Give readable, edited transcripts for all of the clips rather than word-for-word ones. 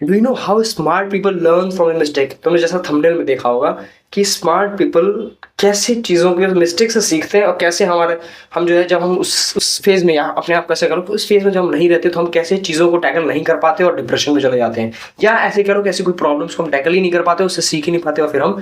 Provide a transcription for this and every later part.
Do you know how smart people learn from a mistake? तुमने जैसा thumbnail में देखा होगा कि स्मार्ट पीपल कैसे चीज़ों के मिस्टेक से सीखते हैं, और कैसे हम जो है जब हम उस फेज में, या अपने आप कैसे करो, उस फेज में जब हम नहीं रहते तो हम कैसे चीज़ों को टैकल नहीं कर पाते और डिप्रेशन में चले जाते हैं, या ऐसे करो कि ऐसी कोई प्रॉब्लम्स को हम टैकल ही नहीं कर पाते, उससे सीख ही नहीं पाते, और फिर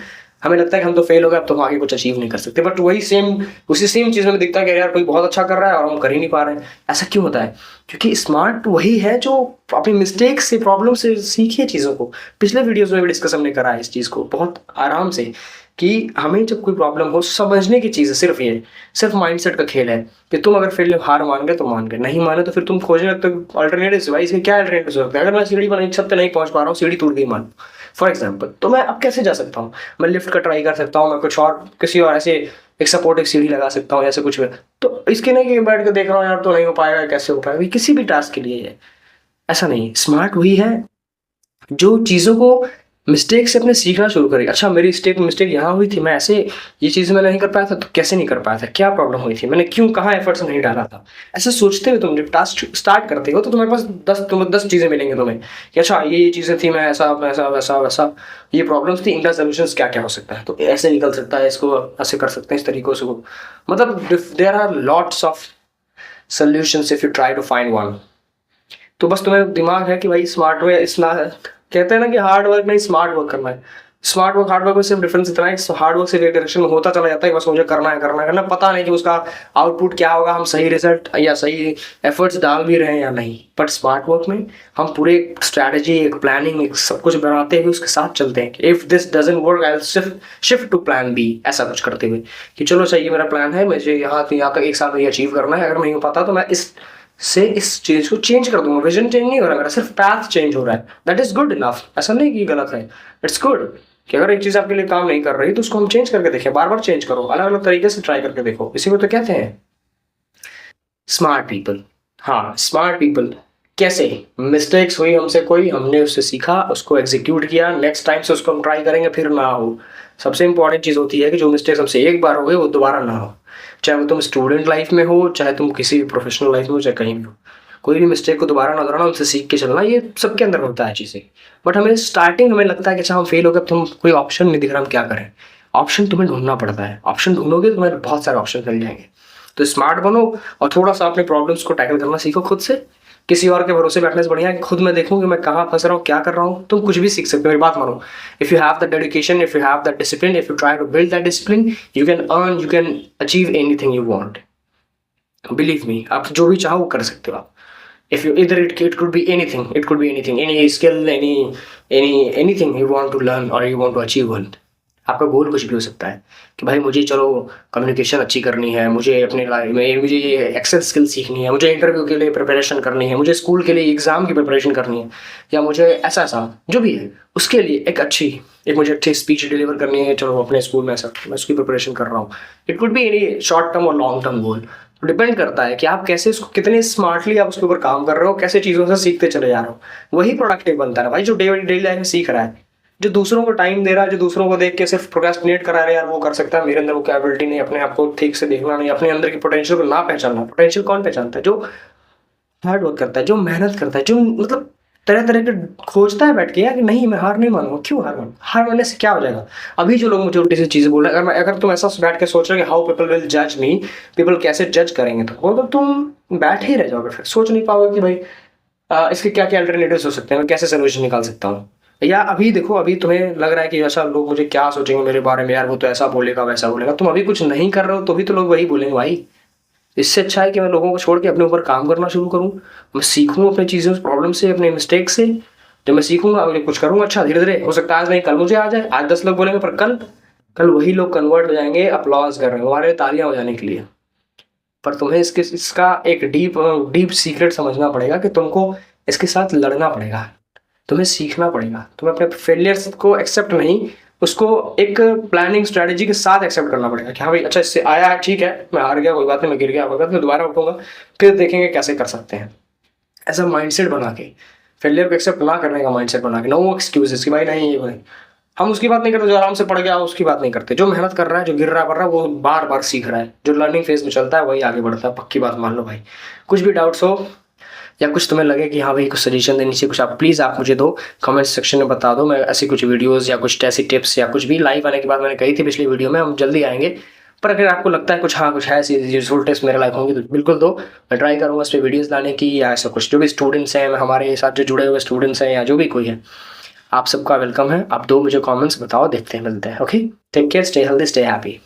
हमें लगता है कि हम तो फेल हो गए, अब तो हम आगे कुछ अचीव नहीं कर सकते। बट वही सेम उसी सेम चीज़ में दिखता है कि यार कोई बहुत अच्छा कर रहा है और हम कर ही नहीं पा रहे हैं। ऐसा क्यों होता है? क्योंकि स्मार्ट वही है जो अपनी मिस्टेक से, प्रॉब्लम से सीखे चीज़ों को। पिछले वीडियोस में भी डिस्कस हमने करा है इस चीज़ को बहुत आराम से, कि हमें जब कोई प्रॉब्लम हो, समझने की चीज़ है सिर्फ ये, सिर्फ माइंडसेट का खेल है कि तुम अगर फिर हार मान गए तो मान गए, नहीं माने तो फिर तुम खोजने लगते हो अल्टरनेटिव। भाई इसके क्या अल्टरनेटिव हो सकते हैं? अगर मैं सीढ़ी पर छत पे नहीं पहुंच पा रहा हूँ, सीढ़ी टूट गई मान फॉर एग्जाम्पल, तो मैं अब कैसे जा सकता हूँ? मैं लिफ्ट का ट्राई कर सकता हूँ, मैं कुछ और किसी और ऐसे एक सपोर्टिव सीढ़ी लगा सकता हूँ, ऐसे कुछ भी। तो इसके नहीं कि बैठ के देख रहा हूँ यार तो नहीं हो पाएगा, कैसे हो पाएगा, किसी भी टास्क के लिए है ऐसा नहीं। स्मार्ट वही है जो चीज़ों को मिस्टेक से अपने सीखना शुरू करेगा। अच्छा, मेरी मिस्टेक यहाँ हुई थी, मैं ऐसे ये चीज़ मैं नहीं कर पाया था, तो कैसे नहीं कर पाया था, क्या प्रॉब्लम हुई थी, मैंने क्यों, कहाँ एफर्ट्स नहीं डाला था। ऐसे सोचते हुए तुम जब टास्क स्टार्ट करते हो तो तुम्हारे पास 10 चीज़ें मिलेंगी तुम्हें कि अच्छा ये चीज़ें थी, मैं ऐसा वैसा वैसा वैसा, ये प्रॉब्लम्स थी, इनका सोल्यूशन क्या क्या हो सकता है, तो ऐसे निकल सकता है, इसको ऐसे कर सकते हैं, इस तरीकों से। मतलब there are lots of solutions if you try to find one। तो बस तुम्हें दिमाग है कि भाई स्मार्ट वे इतना है, कहते हैं ना कि हार्ड वर्क नहीं स्मार्ट वर्क करना है। स्मार्ट वर्क हार्ड वर्क में सिर्फ डिफरेंस इतना है कि हार्ड वर्क सिर्फ एक डायरेक्शन में होता चला जाता है, बस मुझे करना है करना है करना, पता नहीं कि उसका आउटपुट क्या होगा, हम सही रिजल्ट या सही एफर्ट्स डाल भी रहे हैं या नहीं। बट स्मार्ट वर्क में हम पूरे एक स्ट्रैटेजी, एक प्लानिंग, एक सब कुछ बनाते हुए उसके साथ चलते हैं कि if this doesn't work I will shift to plan B, ऐसा कुछ करते हुए कि चलो सही मेरा प्लान है, मुझे यहाँ तक एक साल में ये अचीव करना है, अगर नहीं हो पाता तो मैं इस चीज को चेंज कर दूंगा। विजन चेंज नहीं हो रहा मेरा, सिर्फ पाथ चेंज हो रहा है, दैट इज गुड इनफ। ऐसा नहीं कि गलत है, इट्स गुड कि अगर एक चीज आपके लिए काम नहीं कर रही तो उसको हम चेंज करके देखें, बार बार चेंज करो, अलग अलग तरीके से ट्राई करके देखो, इसी को तो कहते हैं स्मार्ट पीपल। हाँ, स्मार्ट पीपल कैसे, मिस्टेक्स हुई हमसे कोई, हमने उससे सीखा, उसको एग्जीक्यूट किया, नेक्स्ट टाइम से उसको हम ट्राई करेंगे फिर ना हो। सबसे इंपॉर्टेंट चीज़ होती है कि जो मिस्टेक्स हमसे एक बार हो गए वो दोबारा ना हो, चाहे वो तुम स्टूडेंट लाइफ में हो, चाहे तुम किसी प्रोफेशनल लाइफ में हो, चाहे कहीं भी हो। कोई भी मिस्टेक को दोबारा ना दोहराना, उनसे सीख के चलना, ये सबके अंदर होता है चीज़ें। बट हमें लगता है कि अच्छा हम फेल हो गए, अब तुम कोई ऑप्शन नहीं दिख रहा, हम क्या करें। ऑप्शन तुम्हें ढूंढना पड़ता है, ऑप्शन ढूंढोगे तो तुम्हारे बहुत सारे ऑप्शन मिल जाएंगे। तो स्मार्ट बनो और थोड़ा सा अपने प्रॉब्लम्स को टैकल करना सीखो खुद से। किसी और के भरोसे बैठने से बढ़िया है कि खुद मैं देखूं कि मैं कहाँ फंस रहा हूँ, क्या कर रहा हूँ। तुम कुछ भी सीख सकते हो, मेरी बात मानो। If you have the dedication, if you have the discipline, if you try to build that discipline, you can achieve anything you want. Believe me, आप जो भी चाहो वो कर सकते हो आप। If you either it could be anything, any skill, anything you want to learn or you want to achieve one। आपका गोल कुछ भी हो सकता है कि भाई मुझे चलो कम्युनिकेशन अच्छी करनी है, मुझे अपने लाइफ में मुझे ये एक्सेल स्किल सीखनी है, मुझे इंटरव्यू के लिए प्रिपरेशन करनी है, मुझे स्कूल के लिए एग्जाम की प्रिपरेशन करनी है, या मुझे ऐसा ऐसा जो भी है उसके लिए एक मुझे अच्छी स्पीच डिलीवर करनी है, चलो अपने स्कूल में ऐसा मैं उसकी प्रिपरेशन कर रहा हूँ। It could be any short term और लॉन्ग टर्म गोल। डिपेंड करता है कि आप कैसे उसको, कितने स्मार्टली आप उसके ऊपर काम कर रहे हो, कैसे चीज़ों से सीखते चले जा रहे हो। वही प्रोडक्टिव बनता है भाई, जो डेली लाइफ में सीख रहा है, जो दूसरों को टाइम दे रहा है, जो दूसरों को देख के सिर्फ प्रोक्रेस्टिनेट करा रहा है, यार वो कर सकता है, मेरे अंदर वो कैपेबिलिटी नहीं, अपने आप को ठीक से देखना नहीं, अपने अंदर की पोटेंशियल को ना पहचानना। पोटेंशियल कौन पहचानता है? जो हार्ड वर्क करता है, जो मेहनत करता है, जो मतलब तरह तरह के खोजता है बैठ के, यार कि नहीं मैं हार नहीं मानूंगा। क्यों हार मानूंगा? हार मानने से क्या हो जाएगा? अभी जो लोग मुझे उल्टी सी चीज़ें बोल रहे हैं, अगर तुम ऐसा बैठ के सोच रहे हो कि हाउ पीपल विल जज मी, पीपल कैसे जज करेंगे, तो वो तो तुम बैठ ही रह जाओगे, फिर सोच नहीं पाओगे कि भाई इसके क्या क्या अल्टरनेटिव्स हो सकते हैं, मैं कैसे सोल्यूशन निकाल सकता हूँ। या अभी देखो, अभी तुम्हें लग रहा है कि अच्छा लोग मुझे क्या सोचेंगे मेरे बारे में, यार वो तो ऐसा बोलेगा वैसा बोलेगा। तुम अभी कुछ नहीं कर रहे हो तो भी तो लोग वही बोलेंगे भाई। इससे अच्छा है कि मैं लोगों को छोड़ के अपने ऊपर काम करना शुरू करूँ, मैं सीखूँ अपनी चीज़ों से, प्रॉब्लम से, अपने मिस्टेक से। जब मैं सीखूंगा अगले कुछ करूंगा, अच्छा धीरे धीरे हो सकता है आज नहीं कल मुझे आ जाए, आज 10 लोग बोलेंगे, पर कल कल वही लोग कन्वर्ट हो जाएंगे अप्लॉज कर रहे हैं हमारे तालियां हो जाने के लिए। पर तुम्हें इसका एक डीप सीक्रेट समझना पड़ेगा कि तुमको इसके साथ लड़ना पड़ेगा, तुम्हें सीखना पड़ेगा, तुम्हें अपने फेलियर्स को एक्सेप्ट नहीं, उसको एक प्लानिंग स्ट्रेटेजी के साथ एक्सेप्ट करना पड़ेगा कि हाँ भाई अच्छा इससे आया है, ठीक है, मैं हार गया कोई बात नहीं, मैं गिर गया कोई बात नहीं, दोबारा उठूंगा, फिर देखेंगे कैसे कर सकते हैं। ऐसा माइंडसेट बना के, फेलियर को एक्सेप्ट ना करने का माइंडसेट बना के, नो एक्सक्यूजेस कि भाई नहीं ये भाई, हम उसकी बात नहीं करते जो आराम से पड़ गया, उसकी बात नहीं करते। जो मेहनत कर रहा है, जो गिर रहा है पड़ रहा है, वो बार बार सीख रहा है, जो लर्निंग फेज में चलता है वही आगे बढ़ता है, पक्की बात मान लो भाई। कुछ भी डाउट्स हो या कुछ तुम्हें लगे कि हाँ भाई कुछ सजेशन देनी चाहिए कुछ, आप प्लीज़ आप मुझे दो, कमेंट सेक्शन में बता दो। मैं ऐसी कुछ वीडियोज़ या कुछ ऐसी टिप्स या कुछ भी लाइव आने के बाद मैंने कही थी पिछली वीडियो में, हम जल्दी आएंगे। पर अगर आपको लगता है कुछ हाँ कुछ है ऐसी यूजफुल टिप्स मेरे लाइफ होंगी तो बिल्कुल दो, मैं ट्राई करूँगा इस पर वीडियोज़ लाने की। या ऐसा कुछ जो भी स्टूडेंट्स हैं हमारे साथ जो जुड़े हुए स्टूडेंट्स हैं या जो भी कोई है, आप सबका वेलकम है। आप दो मुझे कमेंट्स बताओ, देखते हैं, मिलते हैं। Okay, take care, stay healthy, stay happy.